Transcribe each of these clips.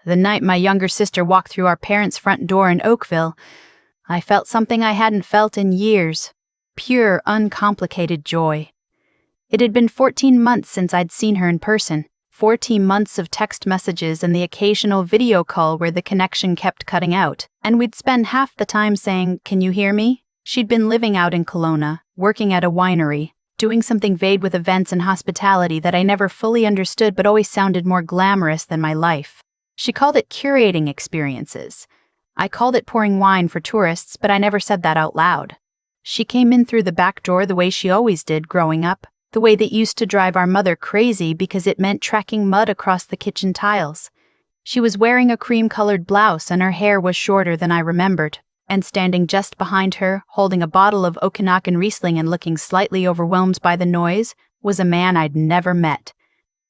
The night my younger sister walked through our parents' front door in Oakville, I felt something I hadn't felt in years. Pure, uncomplicated joy. It had been 14 months since I'd seen her in person. 14 months of text messages and the occasional video call where the connection kept cutting out, and we'd spend half the time saying, "Can you hear me?" She'd been living out in Kelowna, working at a winery, doing something vague with events and hospitality that I never fully understood but always sounded more glamorous than my life. She called it curating experiences. I called it pouring wine for tourists, but I never said that out loud. She came in through the back door the way she always did growing up, the way that used to drive our mother crazy because it meant tracking mud across the kitchen tiles. She was wearing a cream-colored blouse and her hair was shorter than I remembered, and standing just behind her, holding a bottle of Okanagan Riesling and looking slightly overwhelmed by the noise, was a man I'd never met.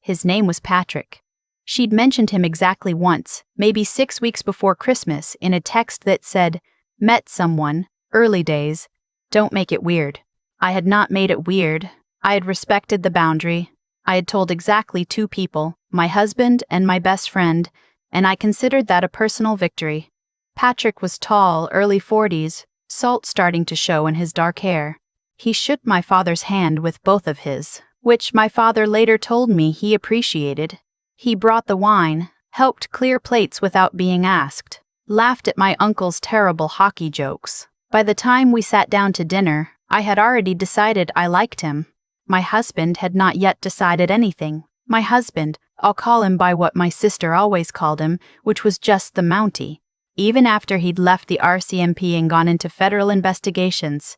His name was Patrick. She'd mentioned him exactly once, maybe 6 weeks before Christmas, in a text that said, "Met someone, early days, don't make it weird." I had not made it weird. I had respected the boundary. I had told exactly 2 people, my husband and my best friend, and I considered that a personal victory. Patrick was tall, early 40s, salt starting to show in his dark hair. He shook my father's hand with both of his, which my father later told me he appreciated. He brought the wine, helped clear plates without being asked, laughed at my uncle's terrible hockey jokes. By the time we sat down to dinner, I had already decided I liked him. My husband had not yet decided anything. My husband, I'll call him by what my sister always called him, which was just the Mountie. Even after he'd left the RCMP and gone into federal investigations,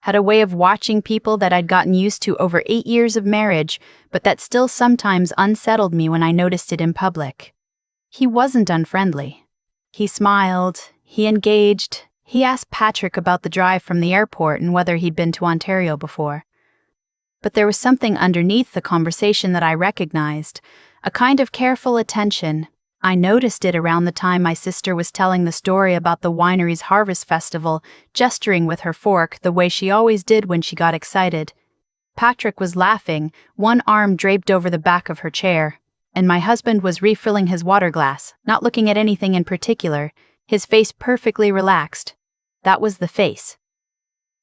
had a way of watching people that I'd gotten used to over 8 years of marriage, but that still sometimes unsettled me when I noticed it in public. He wasn't unfriendly. He smiled, he engaged, he asked Patrick about the drive from the airport and whether he'd been to Ontario before. But there was something underneath the conversation that I recognized, a kind of careful attention. I noticed it around the time my sister was telling the story about the winery's harvest festival, gesturing with her fork the way she always did when she got excited. Patrick was laughing, one arm draped over the back of her chair, and my husband was refilling his water glass, not looking at anything in particular, his face perfectly relaxed. That was the face.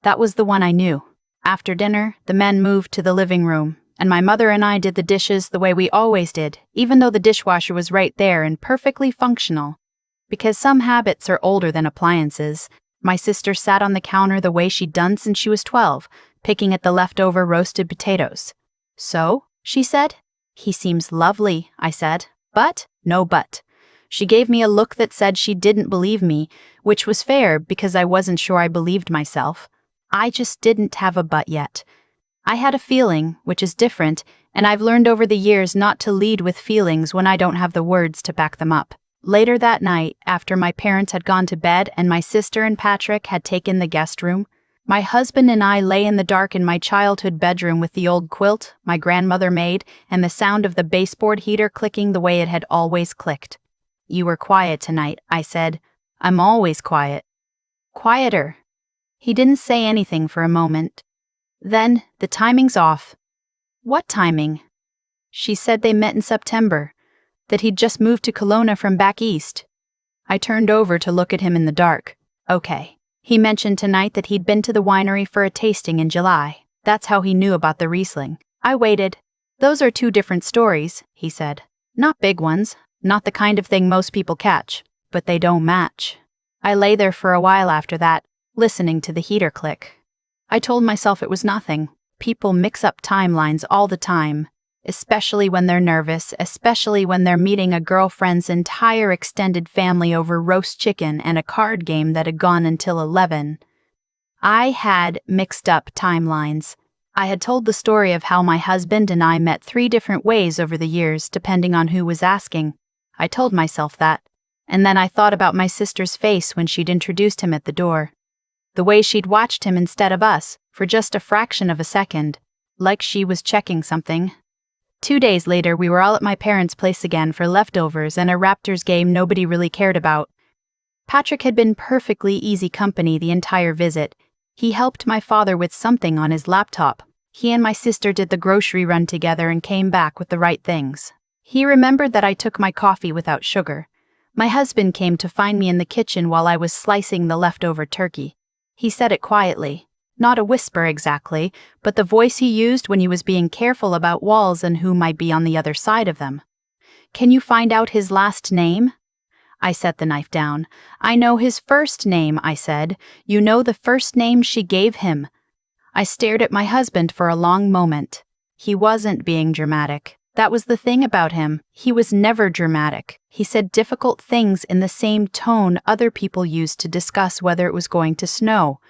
That was the one I knew. After dinner, the men moved to the living room, and my mother and I did the dishes the way we always did, even though the dishwasher was right there and perfectly functional. Because some habits are older than appliances, my sister sat on the counter the way she'd done since she was 12, picking at the leftover roasted potatoes. "So?" she said. "He seems lovely," I said. "But?" "No but." She gave me a look that said she didn't believe me, which was fair because I wasn't sure I believed myself. I just didn't have a but yet. I had a feeling, which is different, and I've learned over the years not to lead with feelings when I don't have the words to back them up. Later that night, after my parents had gone to bed and my sister and Patrick had taken the guest room, my husband and I lay in the dark in my childhood bedroom with the old quilt my grandmother made and the sound of the baseboard heater clicking the way it had always clicked. "You were quiet tonight," I said. "I'm always quiet." "Quieter." He didn't say anything for a moment. Then, "The timing's off." "What timing?" She said they met in September, that he'd just moved to Kelowna from back east. I turned over to look at him in the dark. Okay. He mentioned tonight that he'd been to the winery for a tasting in July. That's how he knew about the Riesling. I waited. "Those are 2 different stories," he said. "Not big ones, not the kind of thing most people catch, but they don't match." I lay there for a while after that, listening to the heater click. I told myself it was nothing. People mix up timelines all the time, especially when they're nervous, especially when they're meeting a girlfriend's entire extended family over roast chicken and a card game that had gone until 11. I had mixed up timelines. I had told the story of how my husband and I met 3 different ways over the years, depending on who was asking. I told myself that, and then I thought about my sister's face when she'd introduced him at the door. The way she'd watched him instead of us, for just a fraction of a second, like she was checking something. 2 days later, we were all at my parents' place again for leftovers and a Raptors game nobody really cared about. Patrick had been perfectly easy company the entire visit. He helped my father with something on his laptop. He and my sister did the grocery run together and came back with the right things. He remembered that I took my coffee without sugar. My husband came to find me in the kitchen while I was slicing the leftover turkey. He said it quietly, not a whisper exactly, but the voice he used when he was being careful about walls and who might be on the other side of them. "Can you find out his last name?" I set the knife down. "I know his first name," I said. "You know the first name she gave him." I stared at my husband for a long moment. He wasn't being dramatic. That was the thing about him. He was never dramatic. He said difficult things in the same tone other people used to discuss whether it was going to snow.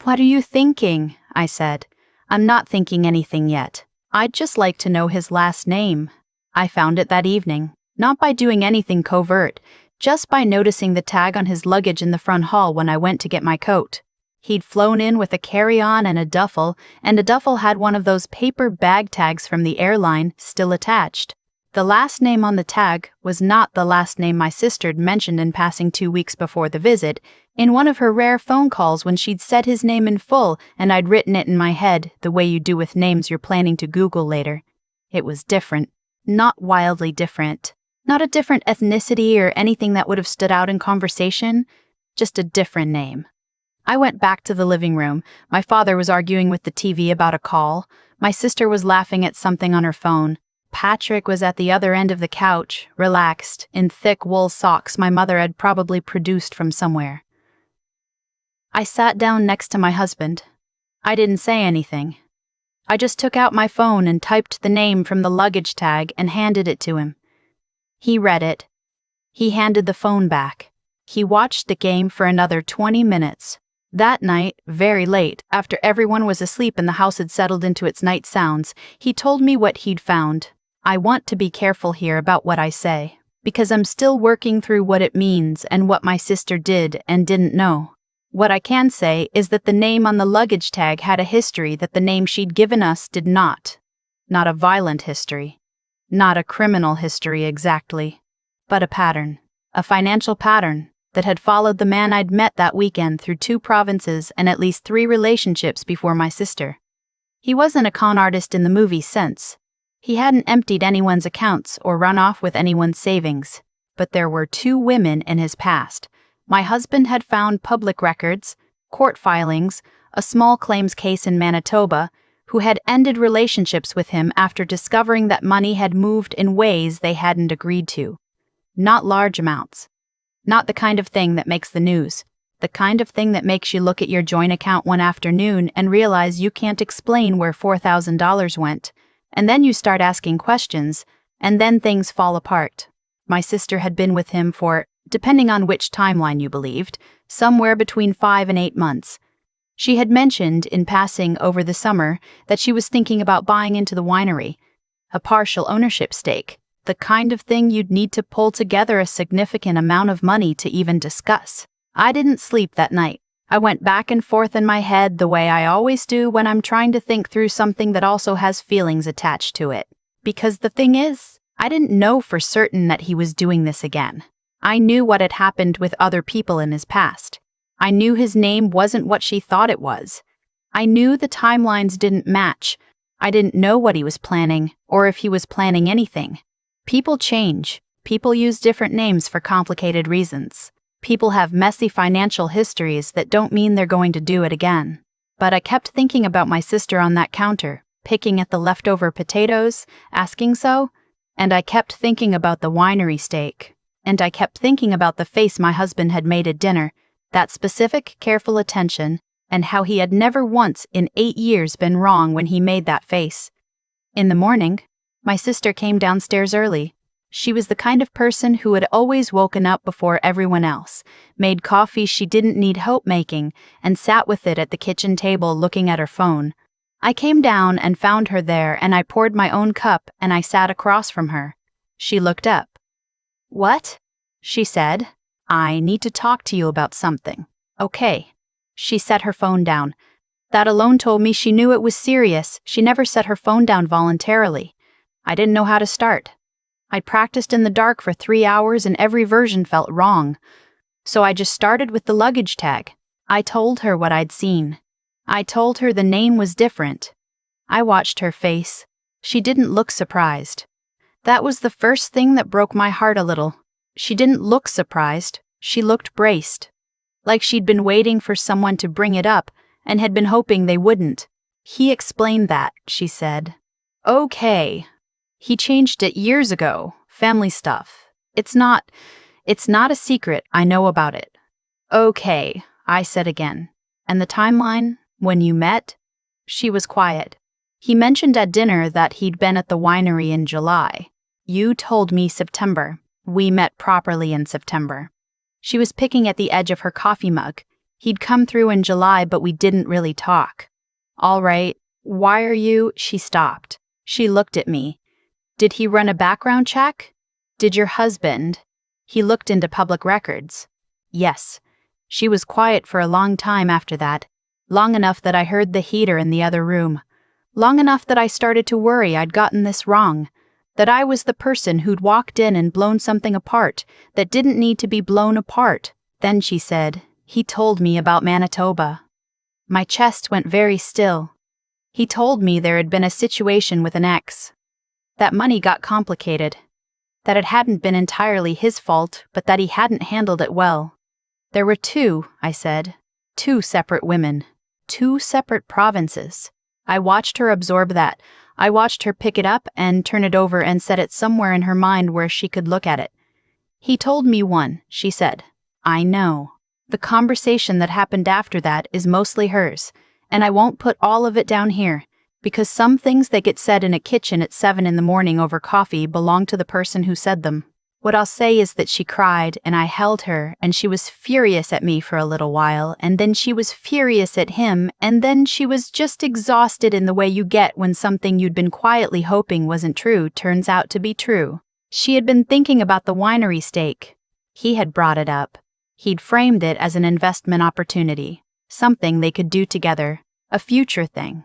"What are you thinking?" I said. "I'm not thinking anything yet. I'd just like to know his last name." I found it that evening, not by doing anything covert, just by noticing the tag on his luggage in the front hall when I went to get my coat. He'd flown in with a carry-on and a duffel had one of those paper bag tags from the airline still attached. The last name on the tag was not the last name my sister'd mentioned in passing 2 weeks before the visit, in one of her rare phone calls when she'd said his name in full and I'd written it in my head the way you do with names you're planning to Google later. It was different, not wildly different. Not a different ethnicity or anything that would have stood out in conversation, just a different name. I went back to the living room. My father was arguing with the TV about a call. My sister was laughing at something on her phone. Patrick was at the other end of the couch, relaxed, in thick wool socks my mother had probably produced from somewhere. I sat down next to my husband. I didn't say anything. I just took out my phone and typed the name from the luggage tag and handed it to him. He read it. He handed the phone back. He watched the game for another 20 minutes. That night, very late, after everyone was asleep and the house had settled into its night sounds, he told me what he'd found. I want to be careful here about what I say, because I'm still working through what it means and what my sister did and didn't know. What I can say is that the name on the luggage tag had a history that the name she'd given us did not. Not a violent history. Not a criminal history exactly, but a pattern, a financial pattern that had followed the man I'd met that weekend through 2 provinces and at least 3 relationships before my sister. He wasn't a con artist in the movie sense. He hadn't emptied anyone's accounts or run off with anyone's savings, but there were 2 women in his past. My husband had found public records, court filings, a small claims case in Manitoba, who had ended relationships with him after discovering that money had moved in ways they hadn't agreed to. Not large amounts. Not the kind of thing that makes the news. The kind of thing that makes you look at your joint account one afternoon and realize you can't explain where $4,000 went, and then you start asking questions, and then things fall apart. My sister had been with him for, depending on which timeline you believed, somewhere between 5 and 8 months. She had mentioned, in passing over the summer, that she was thinking about buying into the winery, a partial ownership stake, the kind of thing you'd need to pull together a significant amount of money to even discuss. I didn't sleep that night. I went back and forth in my head the way I always do when I'm trying to think through something that also has feelings attached to it. Because the thing is, I didn't know for certain that he was doing this again. I knew what had happened with other people in his past. I knew his name wasn't what she thought it was. I knew the timelines didn't match. I didn't know what he was planning, or if he was planning anything. People change. People use different names for complicated reasons. People have messy financial histories that don't mean they're going to do it again. But I kept thinking about my sister on that counter, picking at the leftover potatoes, asking so, and I kept thinking about the winery steak, and I kept thinking about the face my husband had made at dinner, that specific, careful attention, and how he had never once in 8 years been wrong when he made that face. In the morning, my sister came downstairs early. She was the kind of person who had always woken up before everyone else, made coffee she didn't need help making, and sat with it at the kitchen table looking at her phone. I came down and found her there, and I poured my own cup and I sat across from her. She looked up. "What?" she said. "I need to talk to you about something." "Okay." She set her phone down. That alone told me she knew it was serious. She never set her phone down voluntarily. I didn't know how to start. I'd practiced in the dark for 3 hours and every version felt wrong. So I just started with the luggage tag. I told her what I'd seen. I told her the name was different. I watched her face. She didn't look surprised. That was the first thing that broke my heart a little. She didn't look surprised, she looked braced. Like she'd been waiting for someone to bring it up and had been hoping they wouldn't. He explained that, she said. Okay. He changed it years ago, family stuff. It's not a secret, I know about it. Okay, I said again. And the timeline, when you met? She was quiet. He mentioned at dinner that he'd been at the winery in July. You told me September. We met properly in September. She was picking at the edge of her coffee mug. He'd come through in July, but we didn't really talk. All right, why are you? She stopped. She looked at me. Did he run a background check? Did your husband? He looked into public records. Yes. She was quiet for a long time after that, long enough that I heard the heater in the other room, long enough that I started to worry I'd gotten this wrong, that I was the person who'd walked in and blown something apart that didn't need to be blown apart. Then she said, he told me about Manitoba. My chest went very still. He told me there had been a situation with an ex. That money got complicated. That it hadn't been entirely his fault, but that he hadn't handled it well. There were two, I said. Two separate women. Two separate provinces. I watched her absorb that. I watched her pick it up and turn it over and set it somewhere in her mind where she could look at it. He told me one, she said. I know. The conversation that happened after that is mostly hers, and I won't put all of it down here, because some things that get said in a kitchen at 7 in the morning over coffee belong to the person who said them. What I'll say is that she cried, and I held her, and she was furious at me for a little while, and then she was furious at him, and then she was just exhausted in the way you get when something you'd been quietly hoping wasn't true turns out to be true. She had been thinking about the winery stake. He had brought it up. He'd framed it as an investment opportunity, something they could do together, a future thing.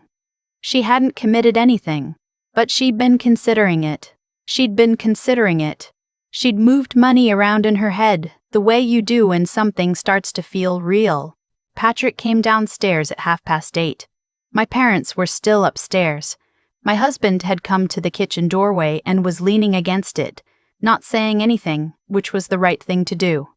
She hadn't committed anything, but she'd been considering it. She'd moved money around in her head, the way you do when something starts to feel real. Patrick came downstairs at 8:30. My parents were still upstairs. My husband had come to the kitchen doorway and was leaning against it, not saying anything, which was the right thing to do.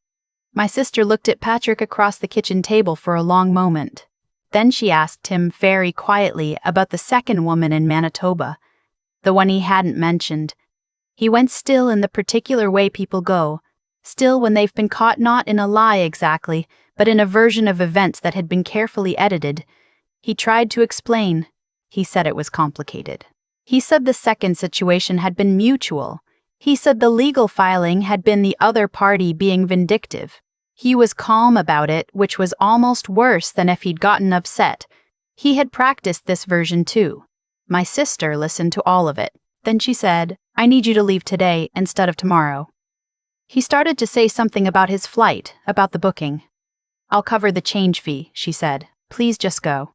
My sister looked at Patrick across the kitchen table for a long moment. Then she asked him very quietly about the second woman in Manitoba, the one he hadn't mentioned. He went still in the particular way people go, still when they've been caught not in a lie exactly, but in a version of events that had been carefully edited. He tried to explain. He said it was complicated. He said the second situation had been mutual. He said the legal filing had been the other party being vindictive. He was calm about it, which was almost worse than if he'd gotten upset. He had practiced this version too. My sister listened to all of it. Then she said, I need you to leave today instead of tomorrow. He started to say something about his flight, about the booking. I'll cover the change fee, she said. Please just go.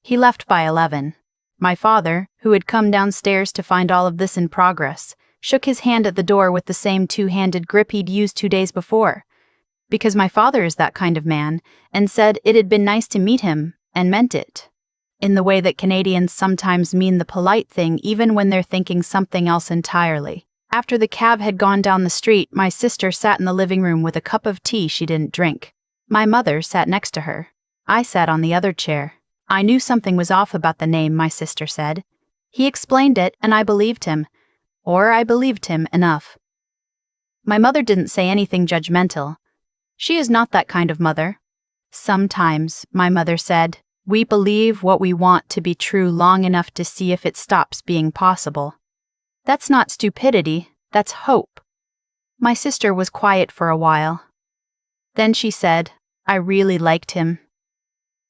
He left by 11. My father, who had come downstairs to find all of this in progress, shook his hand at the door with the same two-handed grip he'd used 2 days before. Because my father is that kind of man, and said it had been nice to meet him, and meant it. In the way that Canadians sometimes mean the polite thing even when they're thinking something else entirely. After the cab had gone down the street, my sister sat in the living room with a cup of tea she didn't drink. My mother sat next to her. I sat on the other chair. I knew something was off about the name, my sister said. He explained it, and I believed him. Or I believed him enough. My mother didn't say anything judgmental. She is not that kind of mother. Sometimes, my mother said, we believe what we want to be true long enough to see if it stops being possible. That's not stupidity, that's hope. My sister was quiet for a while. Then she said, I really liked him.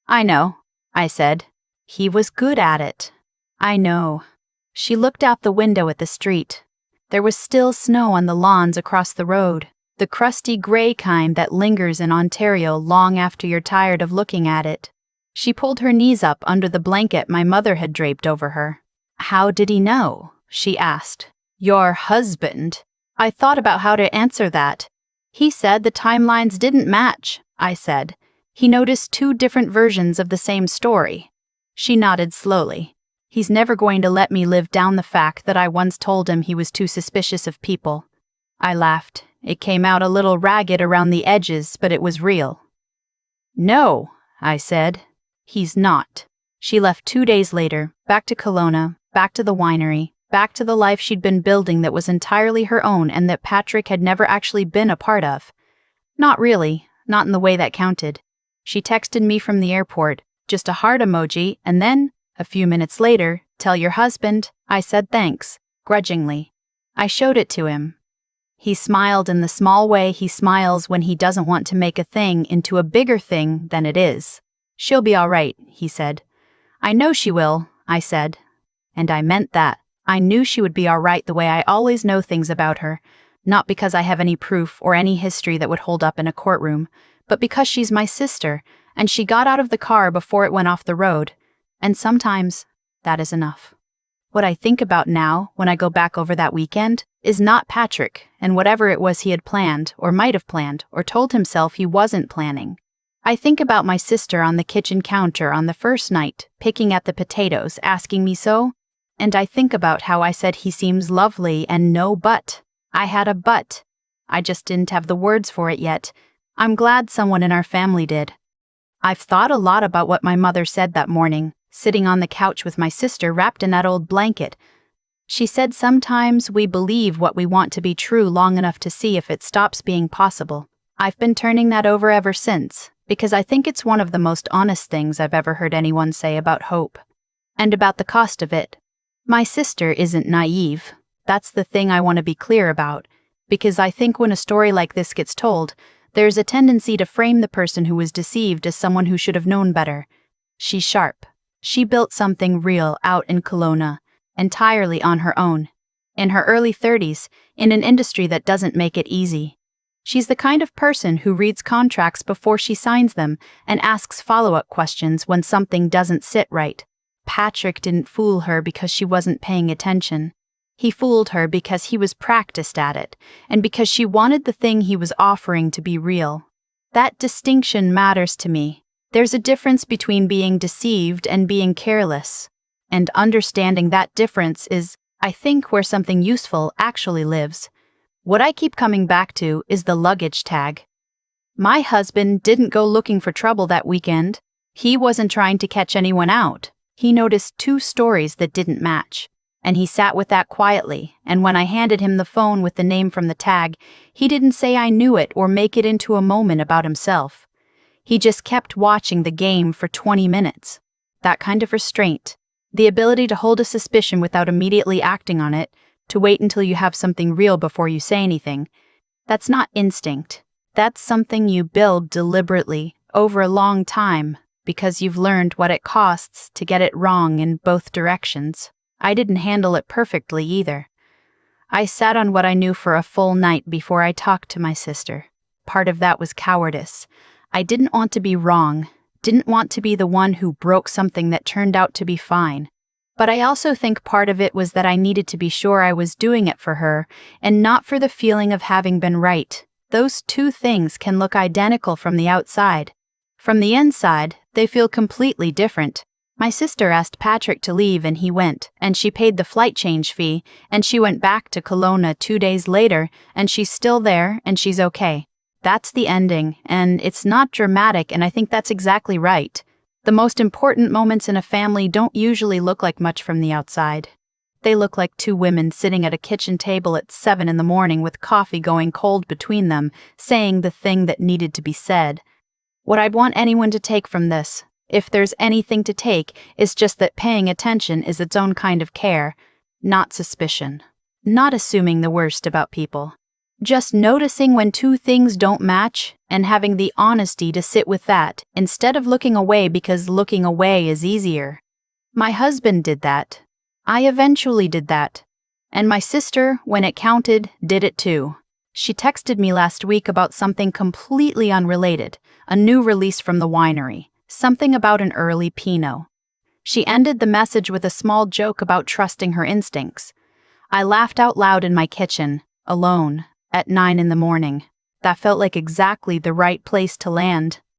I know, I said. He was good at it. I know. She looked out the window at the street. There was still snow on the lawns across the road, the crusty gray kind that lingers in Ontario long after you're tired of looking at it. She pulled her knees up under the blanket my mother had draped over her. How did he know? She asked. Your husband. I thought about how to answer that. He said the timelines didn't match, I said. He noticed 2 different versions of the same story. She nodded slowly. He's never going to let me live down the fact that I once told him he was too suspicious of people. I laughed. It came out a little ragged around the edges, but it was real. No, I said. He's not. She left 2 days later, back to Kelowna, back to the winery, back to the life she'd been building that was entirely her own and that Patrick had never actually been a part of. Not really, not in the way that counted. She texted me from the airport, just a heart emoji, and then, a few minutes later, "Tell your husband," I said thanks, grudgingly. I showed it to him. He smiled in the small way he smiles when he doesn't want to make a thing into a bigger thing than it is. "She'll be all right," he said. "I know she will," I said. And I meant that. I knew she would be all right the way I always know things about her, not because I have any proof or any history that would hold up in a courtroom, but because she's my sister, and she got out of the car before it went off the road. And sometimes, that is enough. What I think about now, when I go back over that weekend, is not Patrick and whatever it was he had planned, or might have planned, or told himself he wasn't planning. I think about my sister on the kitchen counter on the first night, picking at the potatoes, asking me so, and I think about how I said he seems lovely and no but. I had a but. I just didn't have the words for it yet. I'm glad someone in our family did. I've thought a lot about what my mother said that morning, sitting on the couch with my sister wrapped in that old blanket. She said sometimes we believe what we want to be true long enough to see if it stops being possible. I've been turning that over ever since, because I think it's one of the most honest things I've ever heard anyone say about hope. And about the cost of it. My sister isn't naive. That's the thing I want to be clear about, because I think when a story like this gets told, there's a tendency to frame the person who was deceived as someone who should have known better. She's sharp. She built something real out in Kelowna, entirely on her own. In her early 30s, in an industry that doesn't make it easy. She's the kind of person who reads contracts before she signs them and asks follow-up questions when something doesn't sit right. Patrick didn't fool her because she wasn't paying attention. He fooled her because he was practiced at it, and because she wanted the thing he was offering to be real. That distinction matters to me. There's a difference between being deceived and being careless. And understanding that difference is, I think, where something useful actually lives. What I keep coming back to is the luggage tag. My husband didn't go looking for trouble that weekend. He wasn't trying to catch anyone out. He noticed 2 stories that didn't match. And he sat with that quietly, and when I handed him the phone with the name from the tag, he didn't say I knew it or make it into a moment about himself. He just kept watching the game for 20 minutes. That kind of restraint, the ability to hold a suspicion without immediately acting on it, to wait until you have something real before you say anything, that's not instinct. That's something you build deliberately, over a long time, because you've learned what it costs to get it wrong in both directions. I didn't handle it perfectly either. I sat on what I knew for a full night before I talked to my sister. Part of that was cowardice. I didn't want to be wrong, didn't want to be the one who broke something that turned out to be fine. But I also think part of it was that I needed to be sure I was doing it for her, and not for the feeling of having been right. Those 2 things can look identical from the outside. From the inside, they feel completely different. My sister asked Patrick to leave and he went, and she paid the flight change fee, and she went back to Kelowna 2 days later, and she's still there, and she's okay. That's the ending, and it's not dramatic, and I think that's exactly right. The most important moments in a family don't usually look like much from the outside. They look like 2 women sitting at a kitchen table at 7 in the morning with coffee going cold between them, saying the thing that needed to be said. What I'd want anyone to take from this, if there's anything to take, is just that paying attention is its own kind of care, not suspicion. Not assuming the worst about people. Just noticing when 2 things don't match, and having the honesty to sit with that, instead of looking away because looking away is easier. My husband did that. I eventually did that. And my sister, when it counted, did it too. She texted me last week about something completely unrelated, a new release from the winery. Something about an early Pinot. She ended the message with a small joke about trusting her instincts. I laughed out loud in my kitchen, alone, at 9 in the morning. That felt like exactly the right place to land.